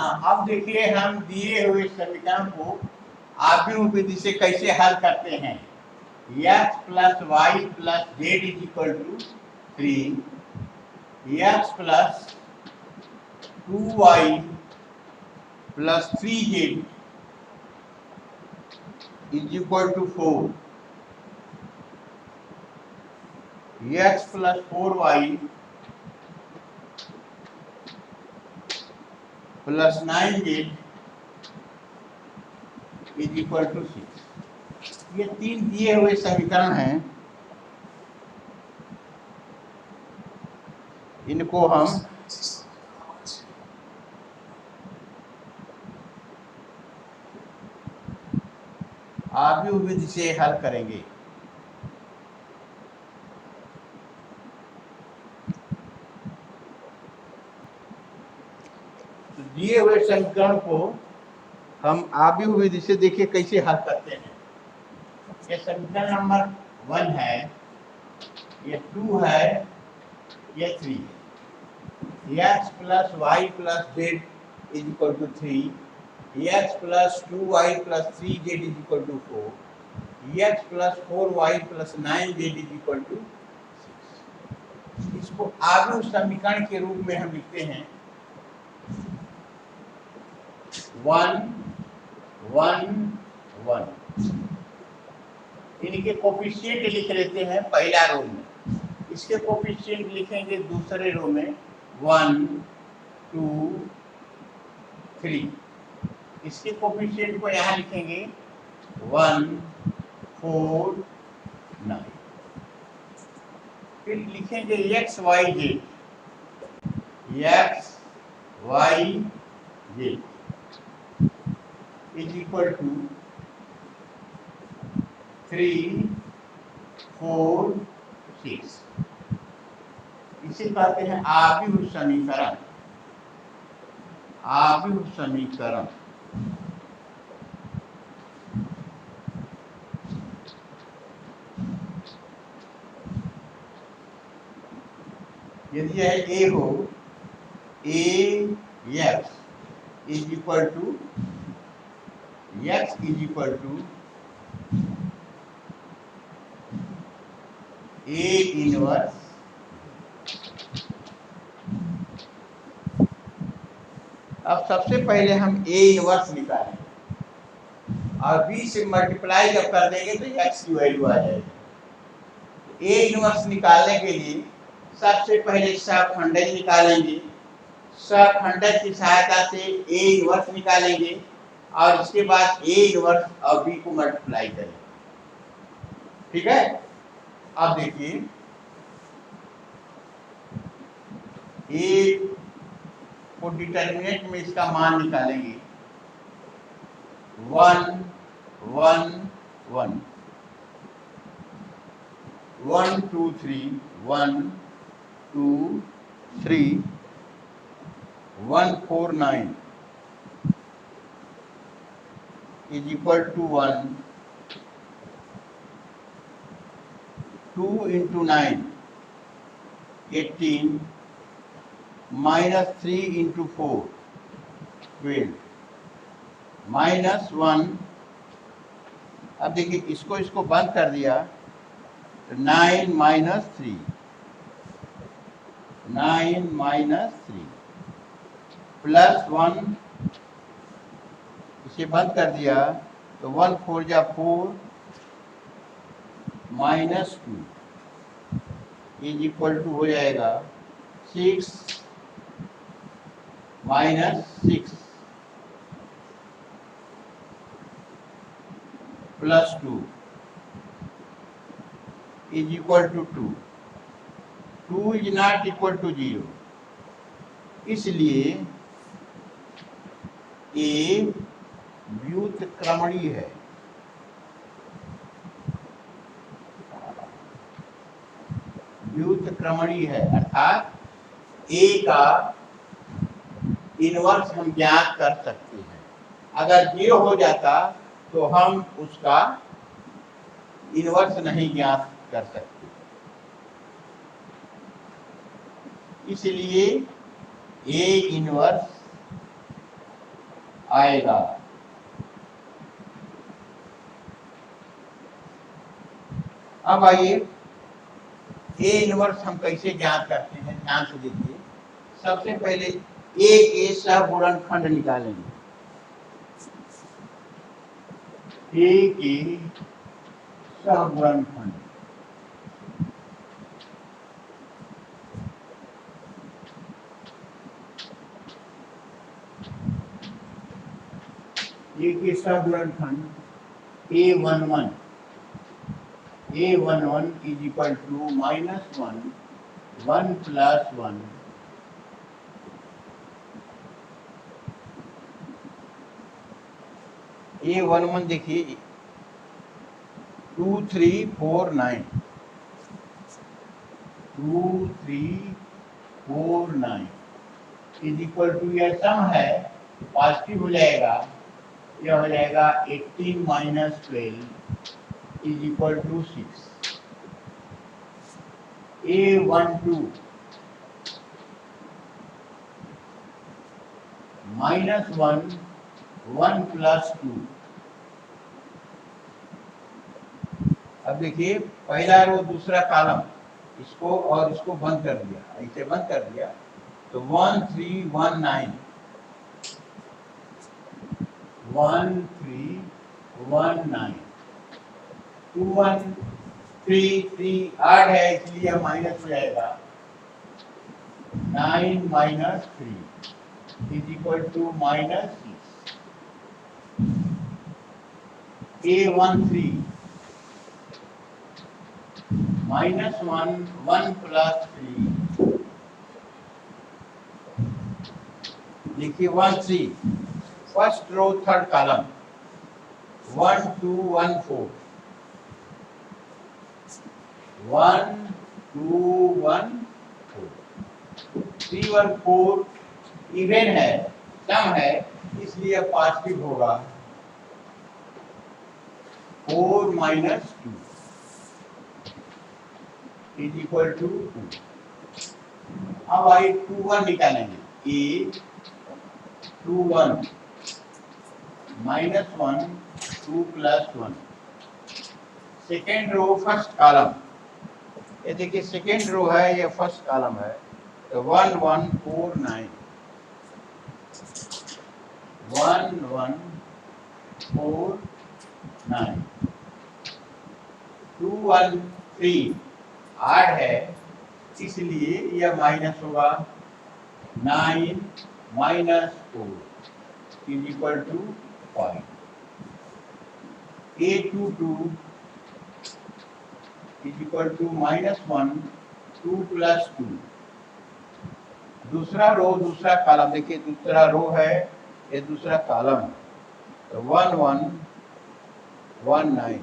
हाँ, अब देखिए हम दिए हुए समीकरण को आव्यूह विधि से कैसे हल करते हैं। x plus y plus z is equal to 3, x plus 2y plus 3z is equal to 4, x plus 4y plus 9z is equal to 6। ये तीन दिए हुए समीकरण हैं, इनको हम आव्यूह विधि से हल करेंगे। तो दिए हुए समीकरण को हम आव्यूह विधि से देखिए कैसे हल करते हैं। ये समीकरण नंबर 1 है, ये 2 है, ये 3 है। x plus y plus z is equal to 3, x plus 2y plus 3z is equal to 4, x plus 4y plus 9z is equal to 6। इसको आव्यूह समीकरण के रूप में हम लिखते हैं 1 1 1। इनके कोफिशिएंट लिख लेते हैं पहला रो में, इसके कोफिशिएंट लिखेंगे दूसरे रो में 1 2 3। इसके कोफिशिएंट को यहाँ लिखेंगे 1 4 9। फिर लिखेंगे x y z, x y z is equal to 3 4 6। इसे कहते हैं आव्यूह समीकरण। आव्यूह समीकरण यदि यह a हो, a x is equal to x is equal to a inverse अब सबसे पहले हम a इनवर्स निकालेंगे और b से मल्टीप्लाई जब कर देंगे तो x की वैल्यू आ जाएगी। a इनवर्स निकालने के लिए सबसे पहले सहखंडज निकालेंगे, सहखंडज की सहायता से a इनवर्स निकालेंगे और इसके बाद a इनवर्स और b को मल्टीप्लाई करेंगे। ठीक है, अब देखिए a को डिटर्मिनेंट में इसका मान निकालेंगे 1 1 1 1 2 3 1 2 3 1 4 9 is equal to 1 2 into 9 18 minus 3 into 4 12 minus 1। अब देखिए इसको बंद कर दिया तो 9 minus 3 9 minus 3 प्लस 1, इसे बंद कर दिया तो 1 4 जा 4 माइनस 2 इज इक्वल टू हो जाएगा 6 minus 6 plus 2 is equal to 2। 2 is not equal to 0, इसलिए a व्युत्क्रमणीय है। व्युत्क्रमणीय है अर्थात a का इनवर्स हम ज्ञात कर सकते हैं। अगर 0 हो जाता तो हम उसका इनवर्स नहीं ज्ञात कर सकते। इसलिए a इनवर्स आएगा। अब आइए ए इनवर्स हम कैसे ज्ञात करते हैं, ध्यान से देखिए। सबसे पहले ए के सहगुणनखंड निकालेंगे। ए के सहगुणनखंड, ए के सहगुणनखंड A11 is equal to -1 1 plus 1 A11 देखिए 2 3 4 9 2 3 4 9 इज इक्वल टू, यह सम है, पॉजिटिव हो जाएगा, यह हो जाएगा 18 minus 12 is equal to 6। A12 -1 1 plus 2। अब देखिए पहला रो दूसरा कॉलम, इसको और इसको बंद कर दिया, ऐसे बंद कर दिया तो 1 3 1 9 1 3 1 9 2 1 3 3 8 है, इसलिए माइनस हो जाएगा 9 minus 3 is equal to -6। A13 -1 1 plus 3, देखिए 1 3 first row third column 1 2 1 4 1 2 1 4 3 1 4 even है, सम है, इसलिए पॉजिटिव होगा 4 माइनस 2 इज इक्वल टू 2। अब आई 2 1 निकालेंगे। A 2 1 -1 2 plus 1 second row first column, ये देखिए सेकेंड रो है, ये फर्स्ट कॉलम है, तो 1 1 4 9 1 1 4 9 2 1 3 8 है, इसलिए यह माइनस होगा 9 minus 4 is equal to 5। A22 is equal to -1 2 plus 2, दूसरा रो दूसरा कॉलम, देखिए दूसरा रो है, ये दूसरा कॉलम, तो 1 1 1 9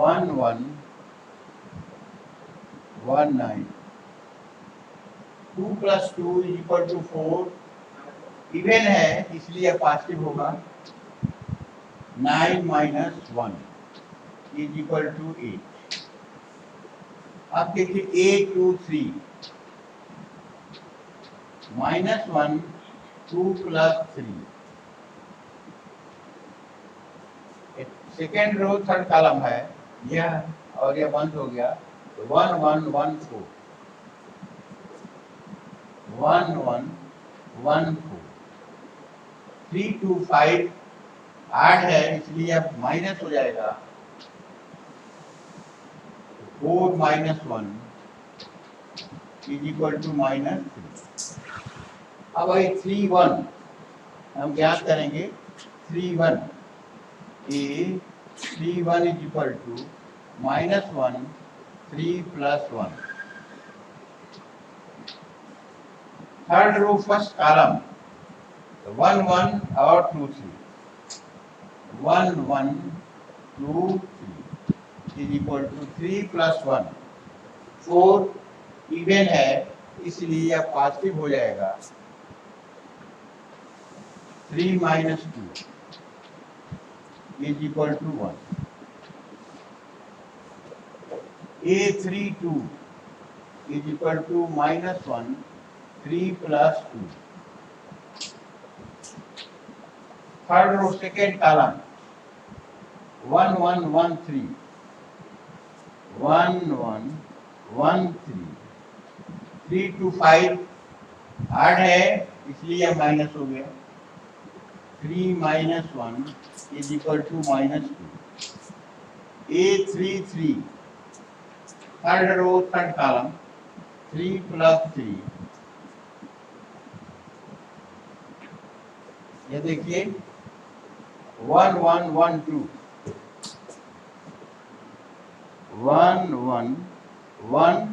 1 1 1 9 2 plus 2 is equal to 4, even है इसलिए पॉजिटिव होगा 9 माइनस 1 इज इक्वल टू 8। अब देखिए A23 -1 2 plus 3, second row third column है यह, और यह बंद हो गया तो 1 1 1 4 1 1 1 4 3 2 5 8 है, इसलिए अब माइनस हो जाएगा 4 माइनस 1 इज इक्वल टू -3। अब आई 3 1 हम ज्ञात करेंगे, 3 1 A 3 1 is equal to -1 3 plus 1, third row first column 1 1 और 2 3 1 1 2 3 is equal to 3 plus 1 4, even है इसलिए यह पॉजिटिव हो जाएगा 3 minus 2 is equal to 1। A32 is equal to -1 3 plus 2, third row second column 1 1 1 3 1 1 1 3 3 2 5 8 है इसलिए यह माइनस हो गया 3 minus 1 is equal to minus 2 a 3 3 third row third column 3 plus 3 ये देखिए 1 1 1 2 1 1 1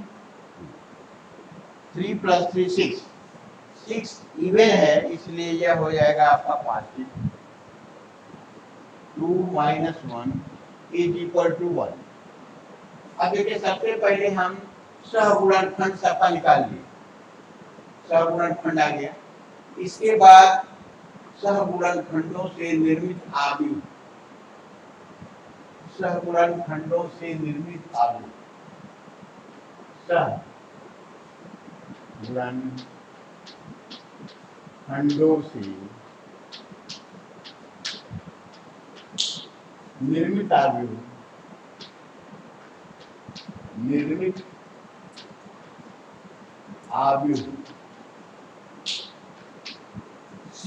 3 plus 3 6 6 इवन है इसलिए यह हो जाएगा आपका positive 2 minus 1 is equal to 1 अब देखिए सबसे पहले हम सहगुणनखंड सबका निकाल लिए सहगुणनखंड आ गया इसके बाद सहगुणनखंडों से निर्मित आव्यूह सहगुणनखंडों से निर्मित आव्यूह सहगुणनखंडों से निर्मित आव्यूह C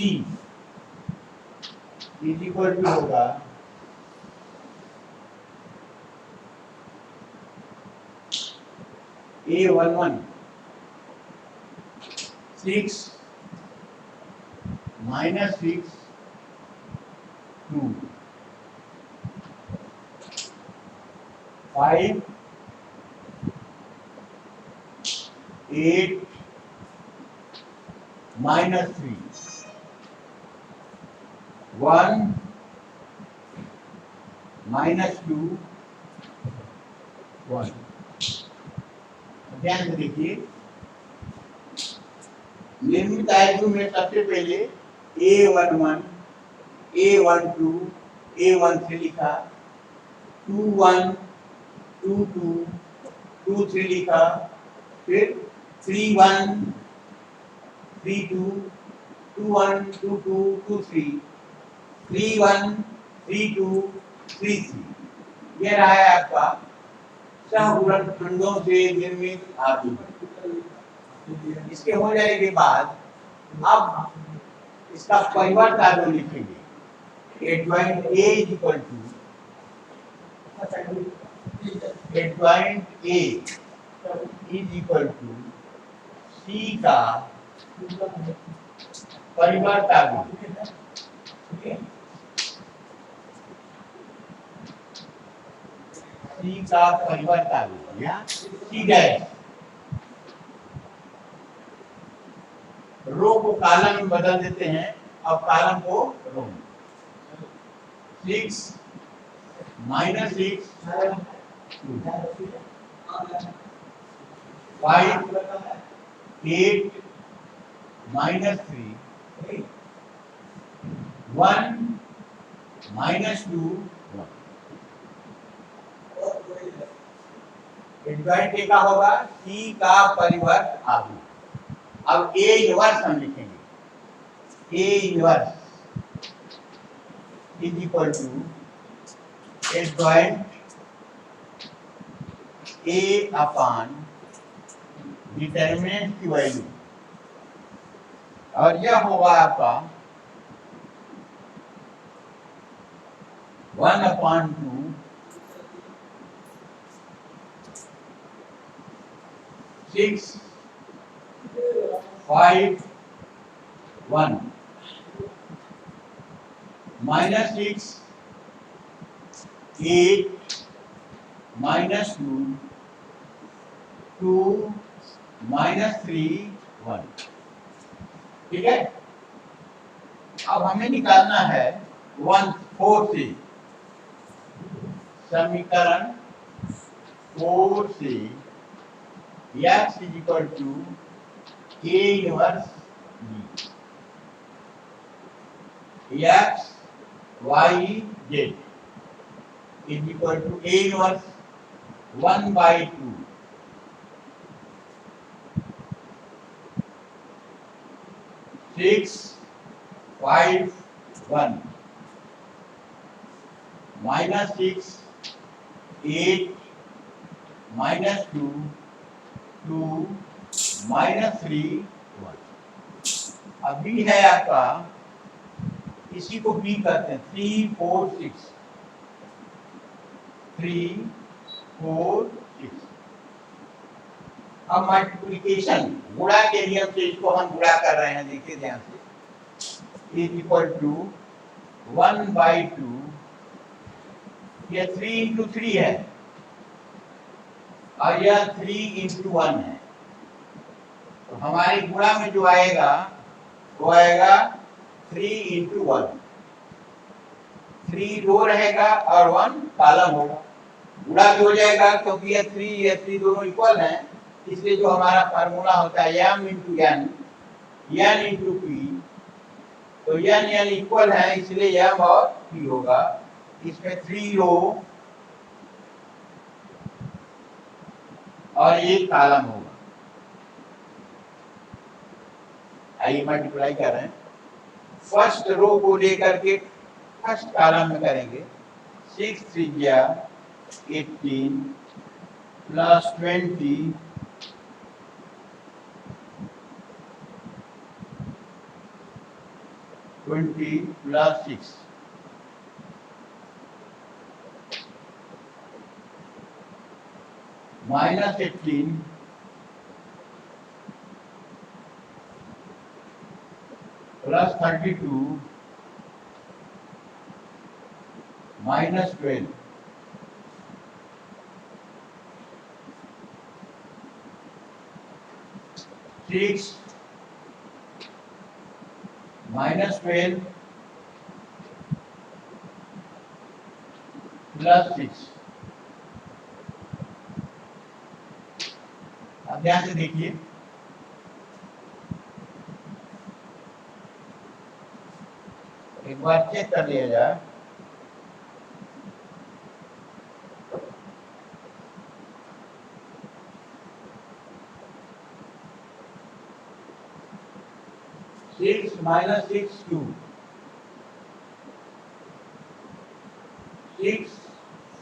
इज इक्वल टू होगा A11 6 minus 6 2 5 8 minus 3 1 minus 2 1 ध्यान से देखिए निर्मित आव्यूह में सबसे पहले A11 A12 A13 लिखा 21 22 23 लिखा फिर 31 32 21 22 23 31 32 33 ये रहा है आपका सहगुणनखंडों से निर्मित आव्यूह इसके हो जाने के बाद अब इसका परिवर्त आव्यूह लिखेंगे adjoint A is equal to adjoint A is equal to C का परिवर्त आव्यूह C का परिवर्त आव्यूह या C डैश रो को कॉलम में बदल देते हैं अब कॉलम को रो में 6 minus 6 5 8 minus 3 1 minus 2 1 adjoint A का होगा C का परिवर्त आव्यूह अब A इनवर्स हम लिखेंगे A inverse is equal to adjoint A upon determinant की वैल्यू और यह होगा आपका 1/2 6 5 1 minus 6 8 minus 2 2 minus 3 1 ठीक है अब हमें निकालना है 1 4 से समीकरण 4 से x is equal to A inverse B x y z is equal to A inverse 1/2 6 5 1 -6 8 -2 2 -3 1। अब बी है आपका, इसी को बी कहते हैं, 3 4 6 3 4 6। अब मल्टीप्लिकेशन गुणा के नियम से इसको हम गुणा कर रहे हैं, देखिए ध्यान से। इज इक्वल टू 1/2, ये 3 × 3 है और यह 3 × 1 है। तो हमारे गुणा में जो आएगा वो आएगा 3 × 1। 3 रो रहेगा और 1 कॉलम होगा। गुणा भी हो जाएगा क्योंकि ये 3 दोनों इक्वल हैं, इसलिए जो हमारा फार्मूला होता है m × n, n × p, तो n इक्वल है, इसलिए m और p होगा। इसमें 3 रो और 1 कॉलम होगा। आइए मल्टीप्लाई कर रहे हैं। फर्स्ट रो को लेकर के फर्स्ट कॉलम में करेंगे। 6 3 18 प्लस 20 प्लस 6 -18 प्लस 32 -12 6 -12 प्लस 6। अब ध्यान से देखिए, एक बार चेक कर लिया जाए। Six minus 6 2 6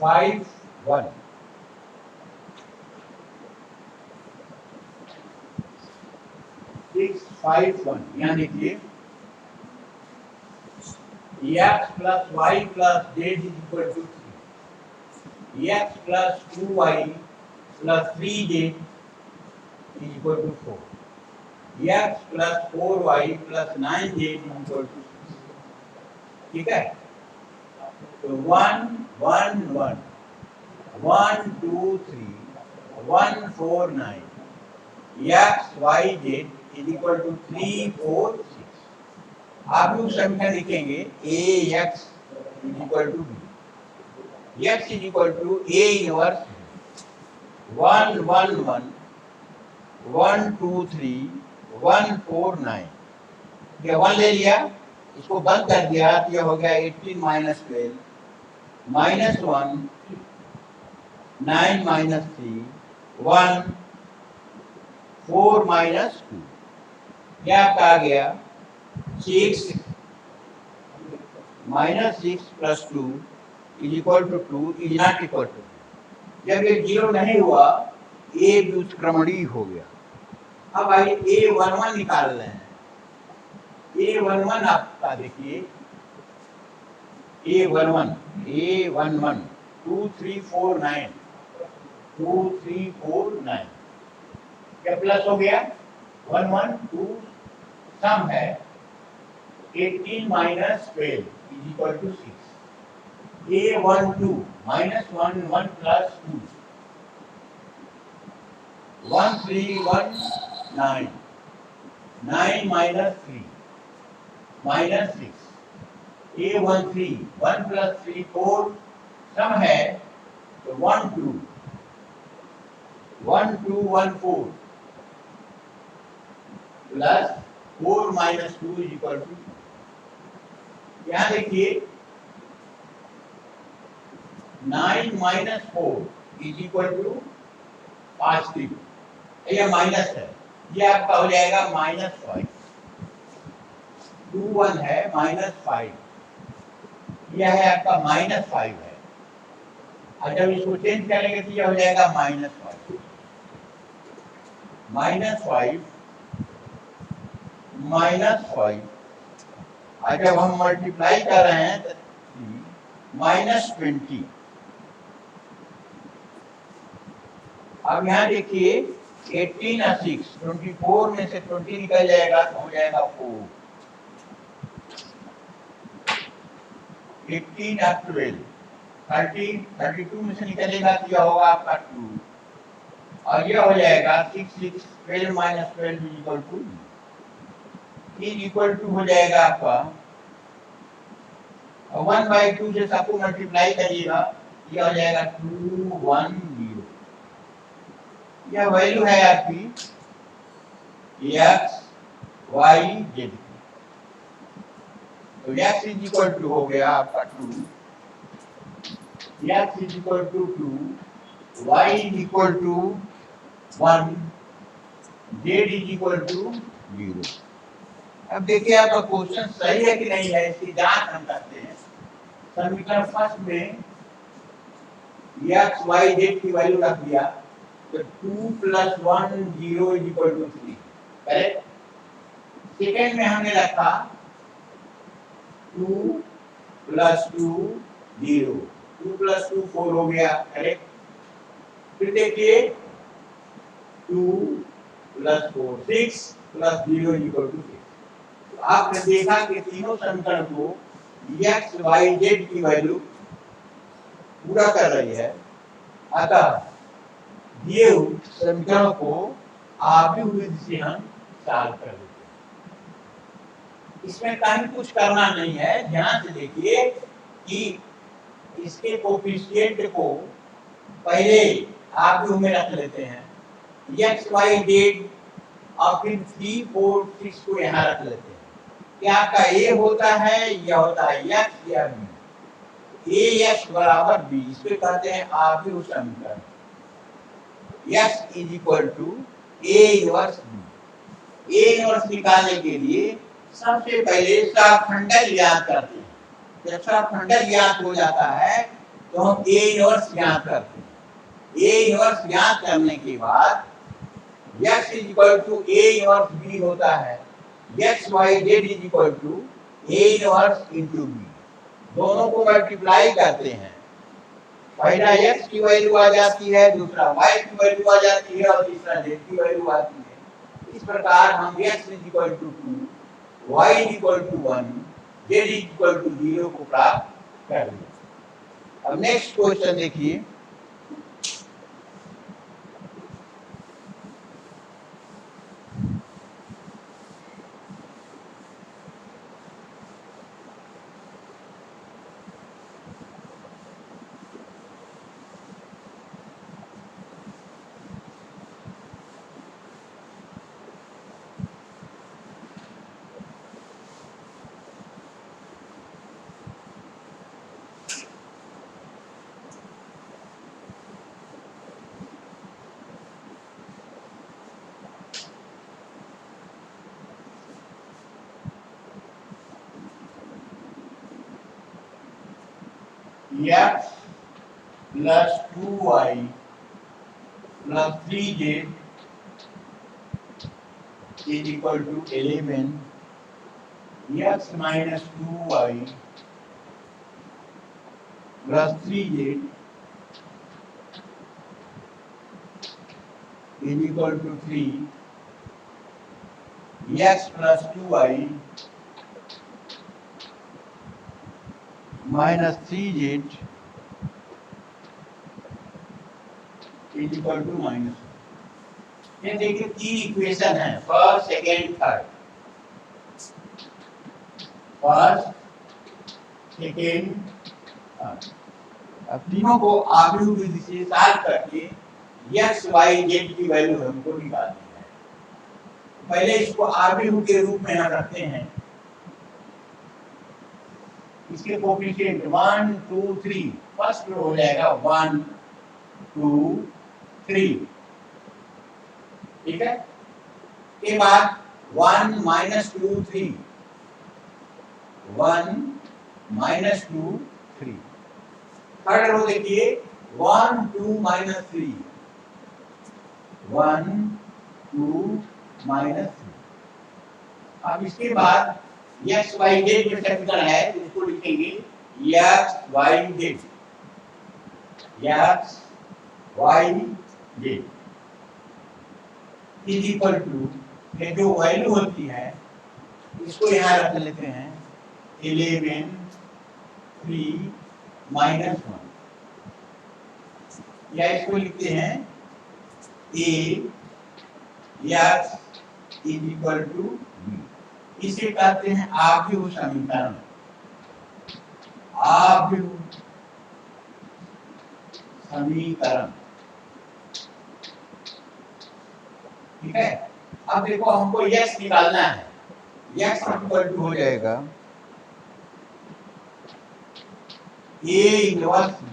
5 1 6 5 1। यहाँ देखिए, x plus y plus z is equal to 3, x plus 2y plus 3z is equal to 4, x plus 4y plus 9z is equal to 6। ठीक है, तो 1 1 1 1 2 3 1 4 9 x y z is equal to 3 4 6। आप लोग समीकरण लिखेंगे a x is equal to b, x is equal to a inverse 1 1 1 1 2 3 1 4 9। ये 1 ले लिया, इसको बंद कर दिया तो यह हो गया 18 - 12 -1 9 - 3 1 4 - 2। क्या आ गया 6 -6 plus 2 is equal to 2 is not equal to। जब ये 0 नहीं हुआ, a व्युत्क्रमणीय हो गया। अब आइए a11 निकाल रहे हैं। a11 आपका देखिए, a11 2 3 4 9 2 3 4 9, क्या प्लस हो गया 1 1 2, सम है 18 - 12 is equal to 6। a12 -1 1 plus 2 1 3 1 9 9 minus 3 minus 6। a13 1 plus 3 4, सम है तो 1 2 1 2 1 4 plus 4 minus 2 is equal to। यहाँ देखिए 9 minus 4 is equal to positive, यह माइनस है, यह आपका हो जाएगा -5। 2 1 है -5, यह है आपका -5 है। और जब इसको चेंज करेंगे तो यह हो जाएगा -5 -5 और जब हम मल्टीप्लाई कर रहे हैं तो -20। अब यहाँ देखिए 18 और 6, 24 में से 20 निकल जाएगा तो हो जाएगा 4। 18 और 12, 32 में से निकलेगा तो यह होगा आपका 2 और यह हो जाएगा 6 6 12 - 12 इक्वल टू इक्वल टू हो जाएगा आपका 1/2 से सबको मल्टीप्लाई करिएगा, यह हो जाएगा 210। यह वैल्यू है आपकी x y z। तो x इज इक्वल टू हो गया आपका 2, x is equal to 2, y is equal to 1, z is equal to 0। अब देखिए आपका क्वेश्चन सही है कि नहीं है, इसकी जांच हम करते हैं। समीकरण फर्स्ट में x y z की वैल्यू रख दिया तो 2 + 1 0 is equal to 3, correct. Second में हमने रखा 2 + 2 0, 2 + 2 4 हो गया, करेक्ट। फिर देखिए 2 + 4 6 + 0 इक्वल टू 6। तो आपने देखा कि तीनों समीकरण को x y z की वैल्यू पूरा कर रही है। अतः दिए हुए समीकरणों को आव्यूह विधि से हम सॉल्व कर देते हैं। इसमें कहीं कुछ करना नहीं है, ध्यान से देखिए कि इसके कोफिशिएंट को पहले आव्यूह में रख लेते हैं, x y z और फिर 3 4 6 को यहाँ रख लेते हैं। क्या आपका a होता है, यह होता है x या b, ax बराबर b, इसको कहते हैं आव्यूह समीकरण। x is equal to a inverse b। a inverse निकालने के लिए सबसे पहले सहखंडक ज्ञात करते हैं। जब सहखंडक ज्ञात हो जाता है तो हम a इनवर्स ज्ञात करते हैं। a इनवर्स ज्ञात करने के बाद x is equal to a inverse b होता है। x y z is equal to a inverse into b, दोनों को मल्टीप्लाई करते हैं। पहला x की वैल्यू आ जाती है, दूसरा y की वैल्यू आ जाती है और तीसरा z की वैल्यू आती है। इस प्रकार हम x is equal to 2, y is equal to 1, z is equal to 0 को प्राप्त कर लिया। अब नेक्स्ट क्वेश्चन देखिए। x plus 2y plus 3z is equal to 11. X minus 2y plus 3z is equal to 3. X plus 2y minus 3z is equal to minus 1. ये देखिए तीन equation है, first second third. First second third, अब तीनों को आव्यूह विधि से solve करके x y z की वैल्यू हमको निकालनी है। पहले इसको आव्यूह के रूप में हम रखते हैं। इसके कोफिशिएंट 1 2 3, फर्स्ट रो हो जाएगा 1 2 3, ठीक है। के बाद 1 -2 3, 1 -2 3। थर्ड रो देखिए 1 2 minus 3, 1 2 minus 3। अब इसके बाद x y z जो समीकरण है इसको लिखेंगे x y z, x y z is equal to, ये जो वैल्यू होती है इसको यहाँ रख लेते हैं 11 3 minus 1, या इसको लिखते हैं a x is equal to b। इसे कहते हैं आव्यूह समीकरण, आव्यूह समीकरण। ठीक है, अब देखो हमको x निकालना है, x इक्वल टू हो जाएगा a इनवर्स b।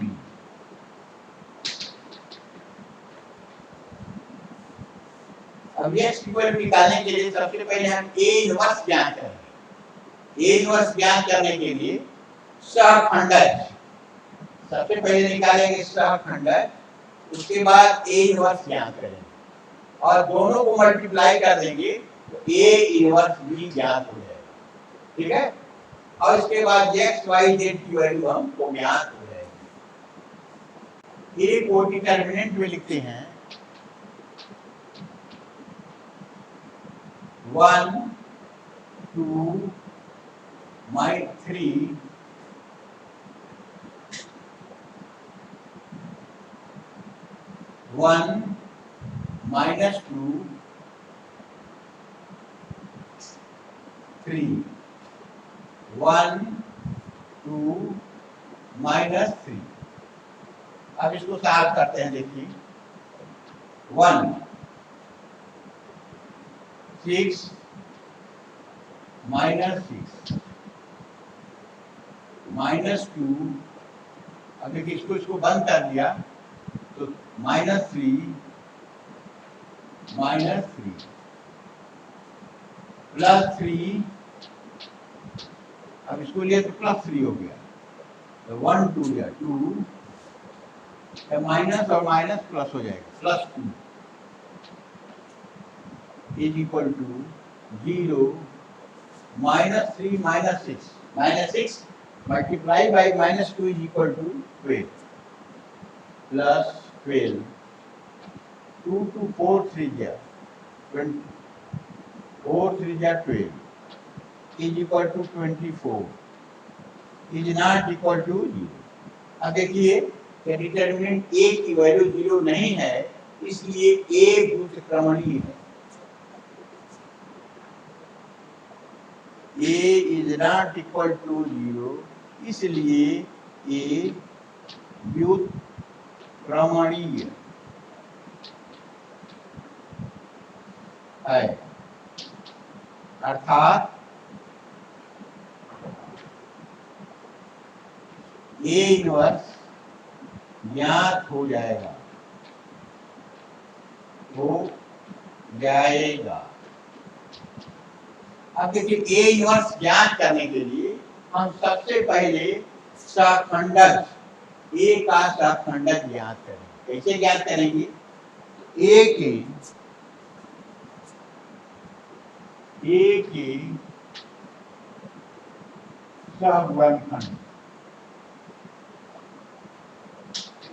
अब x इक्वल निकालने के लिए सबसे पहले हम a इनवर्स ज्ञात करेंगे। a इनवर्स ज्ञात करने के लिए सहखंडक सबसे पहले निकालेंगे सहखंडक, उसके बाद a इनवर्स ज्ञात करेंगे और दोनों को मल्टीप्लाई कर देंगे तो a इनवर्स b ज्ञात हो जाएगा। ठीक है, और इसके बाद x y z की वैल्यू हमको ज्ञात हो जाएगी। a को डिटरमिनेंट में लिखते हैं 1 2 3 1 minus 2 3 1 2 minus 3। अब इसको सॉल्व करते हैं, देखिए 1 6 minus 6 minus 2, अब देखिए इसको बंद कर दिया तो minus 3 minus 3 plus 3, अब इसको लिए तो प्लस 3 हो गया तो 1 2 या 2, माइनस और माइनस प्लस हो जाएगा, plus 2 is equal to 0 minus 3 minus 6, minus 6 multiply by minus 2 is equal to 12 plus 12, 2 to 4 3 जा 20, 4 3 जा 12 is equal to 24 is not equal to 0। अब देखिए डिटरमिनेंट a की वैल्यू 0 नहीं है, इसलिए a व्युत्क्रमणीय है। a is not equal to 0, इसलिए a व्युत्क्रमणीय है, अर्थात a इनवर्स ज्ञात हो जाएगा, हो जाएगा। अब देखिए a इनवर्स ज्ञात करने के लिए हम सबसे पहले सहखंडक a का सहखंडक ज्ञात करेंगे। कैसे ज्ञात करेंगे? a के सहगुणनखंड,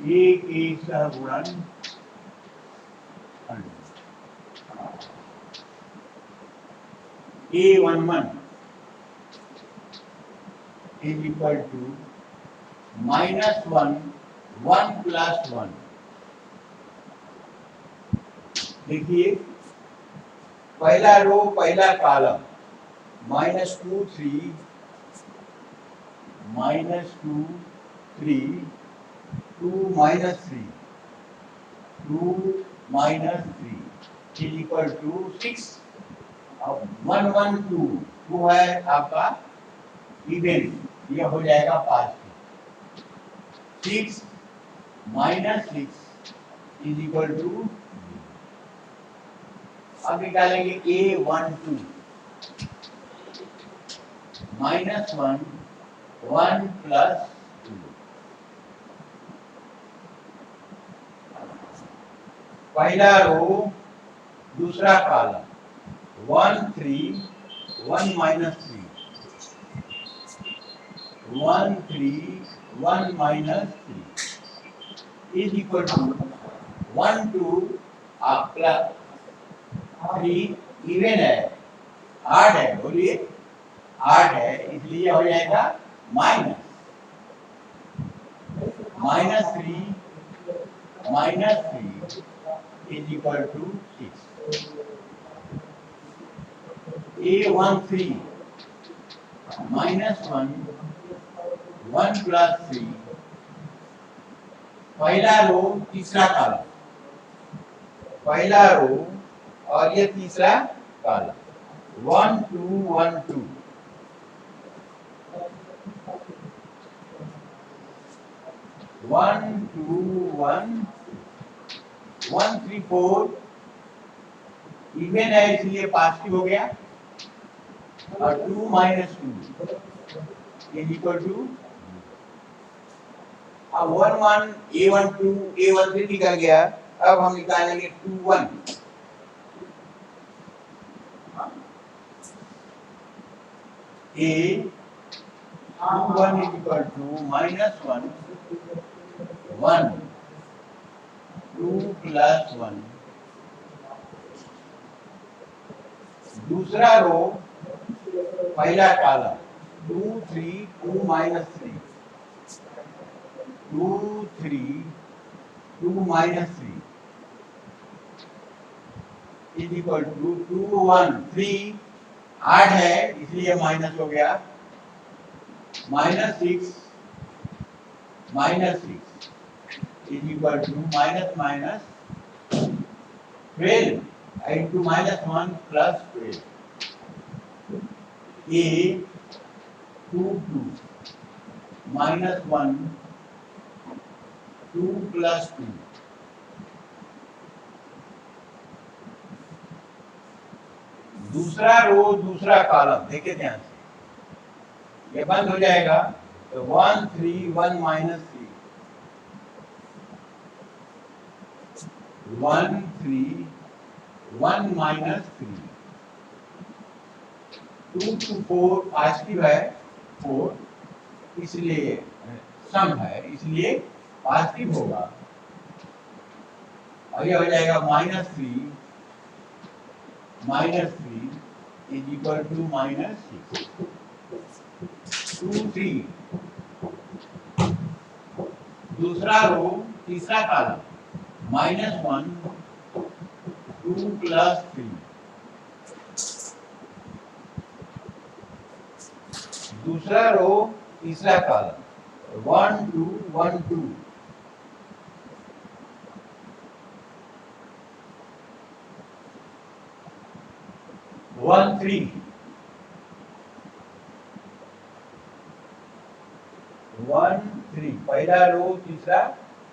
a के सहगुणनखंड A11 is equal to -1 1 plus 1। देखिए पहला रो पहला कॉलम -2 3 -2 3 2 -3 2 -3 is equal to 6। अब 1 1 2 2 है आपका इवन, यह हो जाएगा positive. 6 minus 6 is equal to, अब निकालेंगे A12 -1 1 plus 2 पहला रो दूसरा column 1 3 1 minus 3 1 3 1 minus 3 is equal to 1 2 plus 3 even है, आठ है, बोलिए आठ है, इसलिए हो जाएगा minus three is equal to 6 A13 minus 1 1 plus 3 पहला रो तीसरा कॉलम, पहला रो और ये तीसरा कॉलम 1 2 1 2 1 2 1 1 3 4 इवन है इसलिए पॉजिटिव हो गया और 2 माइनस 2 इज इक्वल टू, अब 1 1 A12 A13 निकल गया, अब हम निकालेंगे 2 1 A 2 1 is equal to minus 1 1 2 plus 1 दूसरा रो पहला column 2 3 2 minus 3 2 3 2 minus 3 is equal to 2 1 3 8 है इसलिए माइनस हो गया -6 is equal to minus minus 12 into -1 plus 12 A 2 2 minus 1 2 plus 2 दूसरा रो दूसरा कॉलम देखिए ध्यान से, ये बंद हो जाएगा तो 1 3 1 minus 3 1 3 1 minus 3 2 to 4 पॉजिटिव है 4 इसलिए सम है इसलिए पॉजिटिव होगा और ये हो जाएगा -3 इज इक्वल टू -6 2 3 दूसरा रो तीसरा कॉलम -1 2 plus 3 दूसरा रो तीसरा कॉलम 1 2 1 2 1 3 1 3 पहला रो तीसरा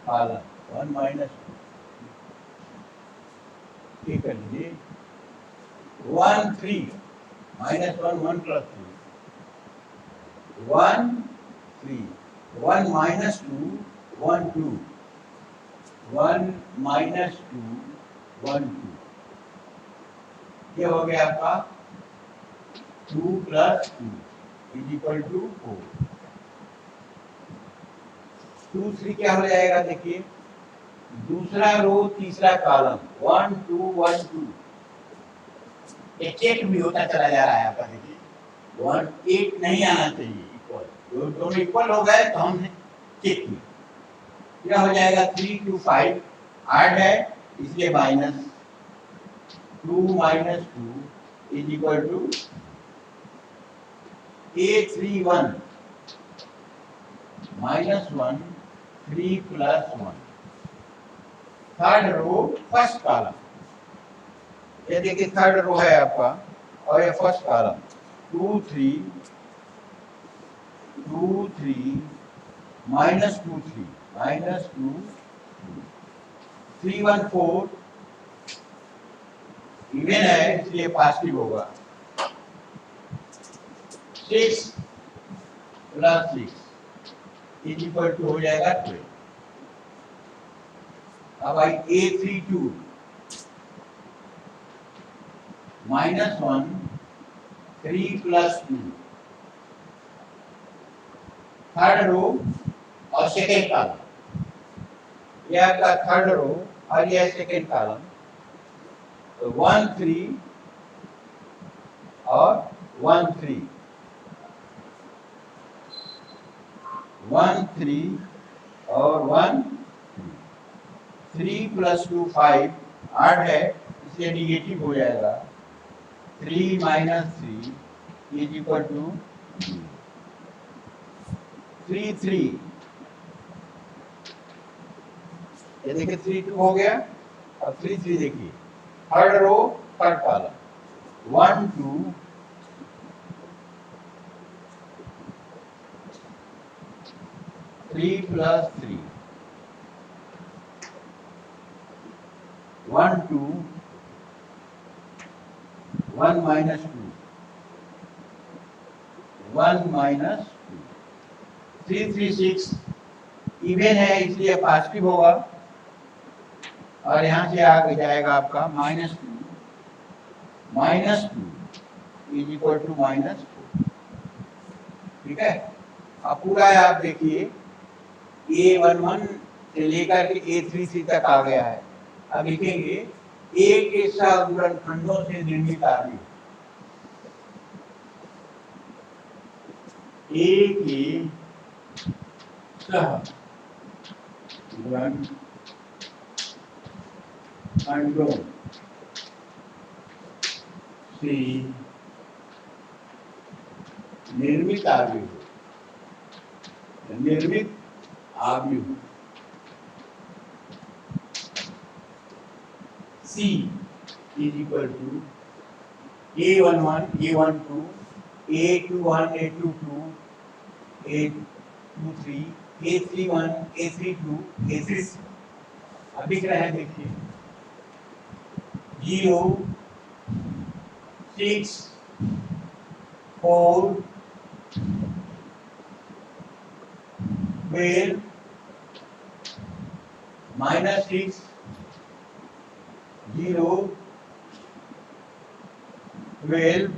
कॉलम 1 माइनस 2 कर लीजिए 1 3 -1 1 प्लस 3 1 3 1 minus 2 1 2 1 minus 2 1 2 ये हो गया आपका 2 plus 2 इज इक्वल टू 4 2 3 क्या हो जाएगा देखिए, दूसरा रो तीसरा कॉलम 1 2 1 2 एक चेक भी होता चला जा रहा है आपका देखिए 1 8 नहीं आना चाहिए इक्वल, दोनों इक्वल हो गए तो हमने चेक किया, यह हो जाएगा 3 2 5 8 है इसलिए minus 2 minus 2 is equal to A31 minus 1 3 plus 1 third row first column, ये देखिए थर्ड रो है आपका और ये first column 2 3 minus 2 3 minus 2 3 1 4 even है इसलिए पॉजिटिव होगा 6 प्लस 6 इज इक्वल टू हो जाएगा 12। अब आई A32 -1 3 + 2 थर्ड रो और सेकेंड कॉलम, यह आपका थर्ड रो और यह सेकेंड कॉलम, तो 1 3 और 1 3 1 3 और 1 3 + 2 5 8 है, इसलिए निगेटिव हो जाएगा। 3 - 3 = 3 3, ये देखिए 3 2 हो गया। अब 3 3 देखिए, थर्ड रो थर्ड कॉलम, 1 2 3 + 3 1 2 1 - 2 1 - 2 3 3 6 इवन है, इसलिए पॉजिटिव होगा और यहाँ से आगे जाएगा आपका -2 = -4। ठीक है, अब पूरा है, आप देखिए A11 से लेकर के A33 तक आ गया है। अब लिखेंगे A के सगुणनखंडों से निर्मित आव्यूह, A के खंडों से निर्मित आव्यूह, C = A11 A12 A21 A22 A23 A31 A32 A33। अब दिख रहा है, देखिए 0 6 4 12 -6 0 12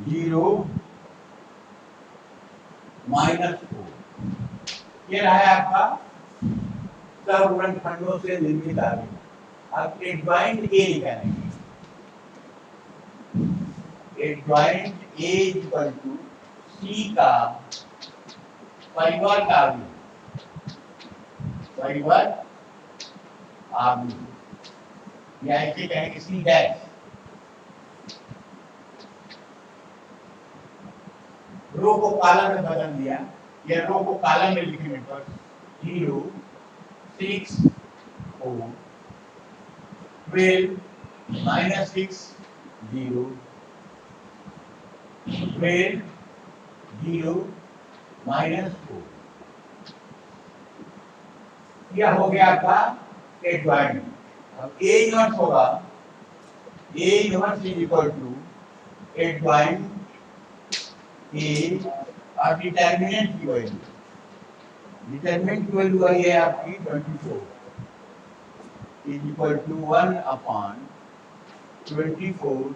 0 -4, ये रहा है आपका सगुणनखंडों से निर्मित आव्यूह। अब एडजॉइंट ए निकालेंगे, एडजॉइंट ए = C का परिवर्त आव्यूह, या इसे कहेंगे C डैश। रो को कॉलम में बदल दिया, या रो को कॉलम में लिखने पर 0 6 4 12 -6 0 12 0 -4, यह हो गया आपका एडजॉइंट। अब A इनवर्स होगा, A इनवर्स = एडजॉइंट A और डिटर्मिनेंट की वैल्यू, आई है आपकी 24 = 1/24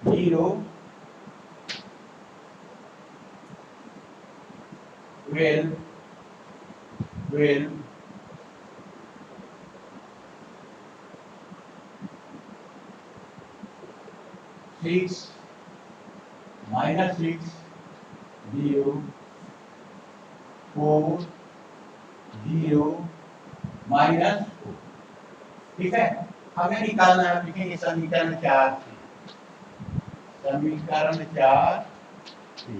0 12 12 6 -6 0 4 0 -4। ठीक है, हमें निकालना है, लिखेंगे समीकरण 4 से, समीकरण 4 से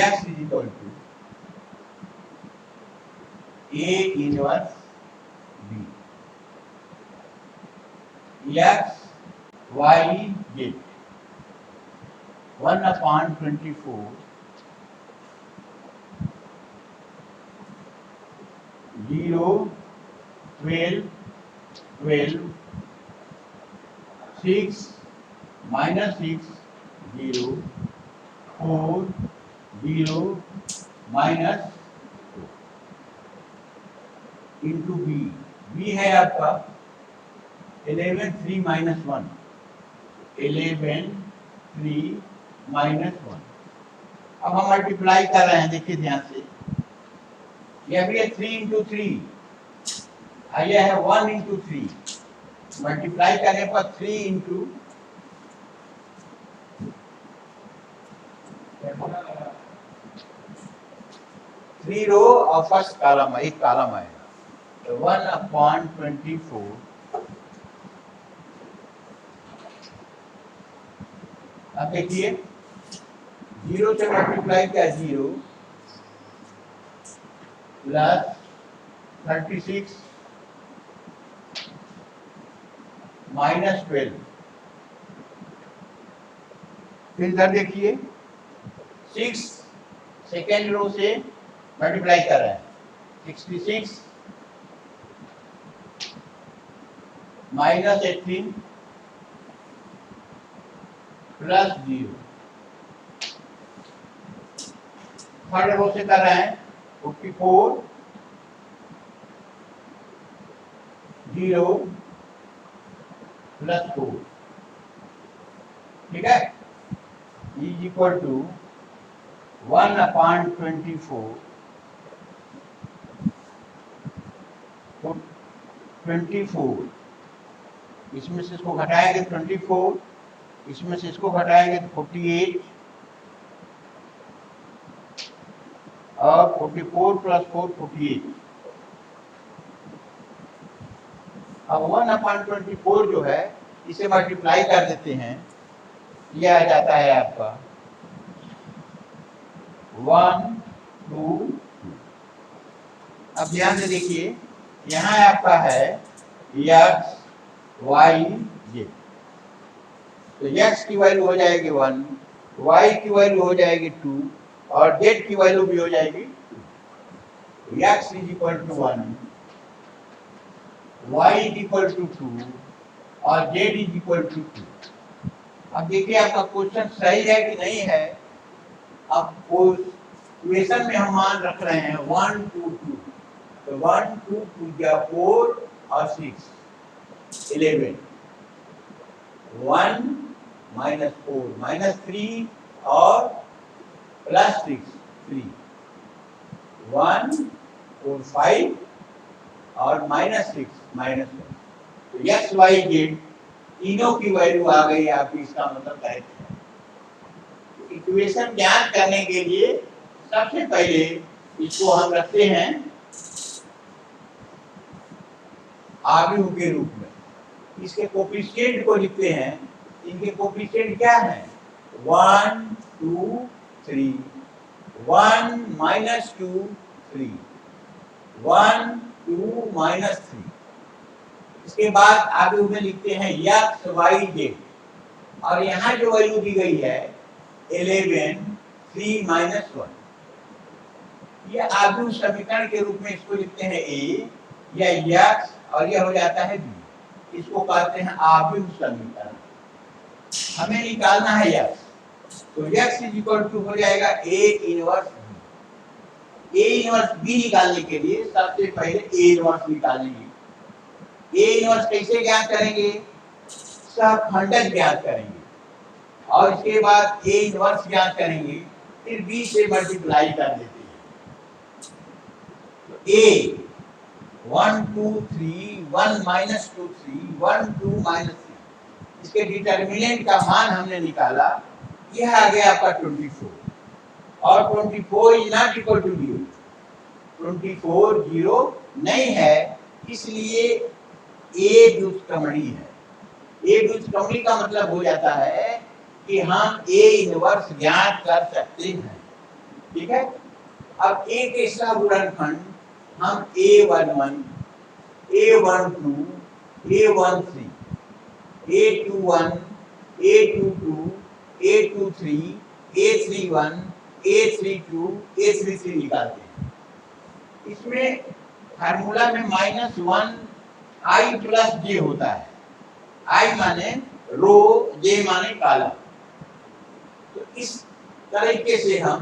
x = A inverse B, x y z 1/24 0 12 12 6 -6 0 4 0 -4। Into B, B है आपका 11 3 माइनस 1, 11 3 माइनस 1। अब हम मल्टीप्लाई कर रहे हैं, देखिए ध्यान से, यह भी है 3 इंटू 3, यह है 1 इंटू 3, मल्टीप्लाई करने पर 3 इंटू 3 रो और फर्स्ट कॉलम, एक कॉलम आएगा, तो 1/24। अब देखिए 0 से मल्टीप्लाई किया, 0 प्लस 36 माइनस 12। फिर इधर देखिए 6 सेकेंड रो से मल्टीप्लाई कर रहे हैं, 66 माइनस 18 प्लस 0। थर्ड रो से कर रहे हैं 54 0 प्लस 4, ठीक है, इज इक्वल टू 1/24 24, इसमें से इसको घटाएंगे 24, इसमें से इसको घटाएंगे तो 48, और 44 प्लस 4 48। अब 1/24 जो है इसे मल्टीप्लाई कर देते हैं, यह आ जाता है आपका 1 2 2। अब ध्यान से देखिए, यहाँ आपका है x y z, तो x की वैल्यू हो जाएगी 1, y की वैल्यू हो जाएगी 2 और z की वैल्यू भी हो जाएगी 2। x is equal to 1, y is equal to 2 और z इज इक्वल टू 2। अब देखिए आपका क्वेश्चन सही है कि नहीं है। अब क्वेश्चन में हम मान रख रहे हैं 1 2 2, तो 1 2 2 या 4 और 6 11, 1 माइनस 4 माइनस 3 और प्लस 6 3, 1 4 5 और माइनस 6 माइनस 1, तो एक्स वाई जेड तीनों की वैल्यू आ गई आपकी, इसका मतलब करेक्ट है। तो इक्वेशन ज्ञात करने के लिए सबसे पहले इसको हम रखते हैं आव्यूह के रूप में, इसके कोफिशिएंट को लिखते हैं। इनके कोफिशिएंट क्या है, 1 2 3, 1 माइनस 2 3, 1 2 माइनस 3। इसके बाद आगे में लिखते हैं एक्स वाई जेड, और यहाँ जो वैल्यू दी गई है 11 3 माइनस 1, यह आव्यूह समीकरण के रूप में इसको लिखते हैं ए, या एक्स, और यह हो जाता है बी। इसको कहते हैं आव्यूह समीकरण। हमें निकालना है एक्स, तो एक्स इज इक्वल टू हो जाएगा A inverse B. A inverse B निकालने के लिए सबसे पहले ए इनवर्स निकालेंगे। ए इनवर्स कैसे ज्ञात करेंगे, सहखंडक ज्ञात करेंगे, और इसके बाद ए इनवर्स ज्ञात करेंगे, फिर बी से मल्टीप्लाई कर देते हैं। तो ए 1 2 3 1 माइनस 2 3 1 2 माइनस 3, इसके डिटर्मिनेंट का मान हमने निकाला, यह आ गया आपका 24, और 24 इज नॉट इक्वल टू 0, 24 0 नहीं है, इसलिए ए व्युत्क्रमणी है। ए व्युत्क्रमणी का मतलब हो जाता है कि हम ए इनवर्स ज्ञात कर सकते हैं, ठीक है। अब ए के सब गुणनखंड हम A11 A12 A13 A21 A22 A23 A31 A32 A33 निकालते हैं। इसमें फार्मूला में -1 I प्लस जे होता है, I माने रो, जे माने कॉलम। तो इस तरीके से हम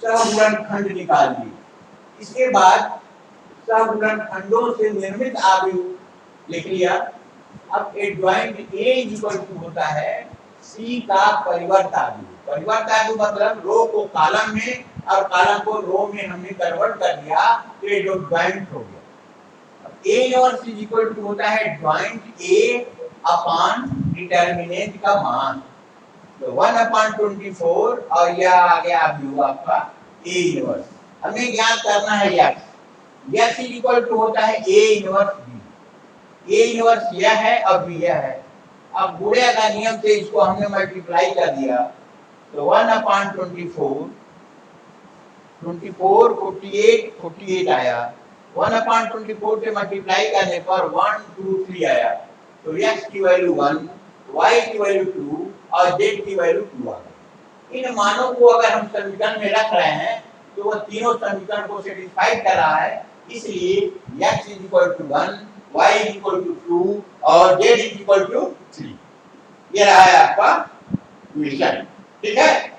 सहगुणनखंड निकाल लिए। इसके बाद समखंडों से निर्मित आव्यूह लिख लिया। अब एडजॉइंट ए इक्वल टू होता है सी का परिवर्त आव्यूह। परिवर्त आव्यूह मतलब रो को कॉलम में और कॉलम को रो में हमने कन्वर्ट कर दिया तो ये जॉइंट हो गया। अब A inverse is equal to होता है जॉइंट ए अपॉन डिटरमिनेंट का मान, तो 1/24 और यह आ गया आव्यूह आपका ए इनवर्स। हमें ज्ञात करना है यस इज इक्वल टू होता है A inverse B. A inverse यह है और बी यह है। अब गुणे का नियम से इसको हमने मल्टीप्लाई कर दिया तो 1/24 24 48 आया। 1/24 से मल्टीप्लाई करने पर 1 2 3 आया, तो x की वैल्यू 1, y की वैल्यू 2 और z की वैल्यू 2 आ गई। इन मानों को अगर हम समीकरण में रख रहे हैं तो वो तीनों समीकरण को सेटिस्फाई कर रहा है, इसलिए x is equal to 1, y is equal to 2 और z इज इक्वल टू 3। ये रहा है आपका इक्वेशन, ठीक है।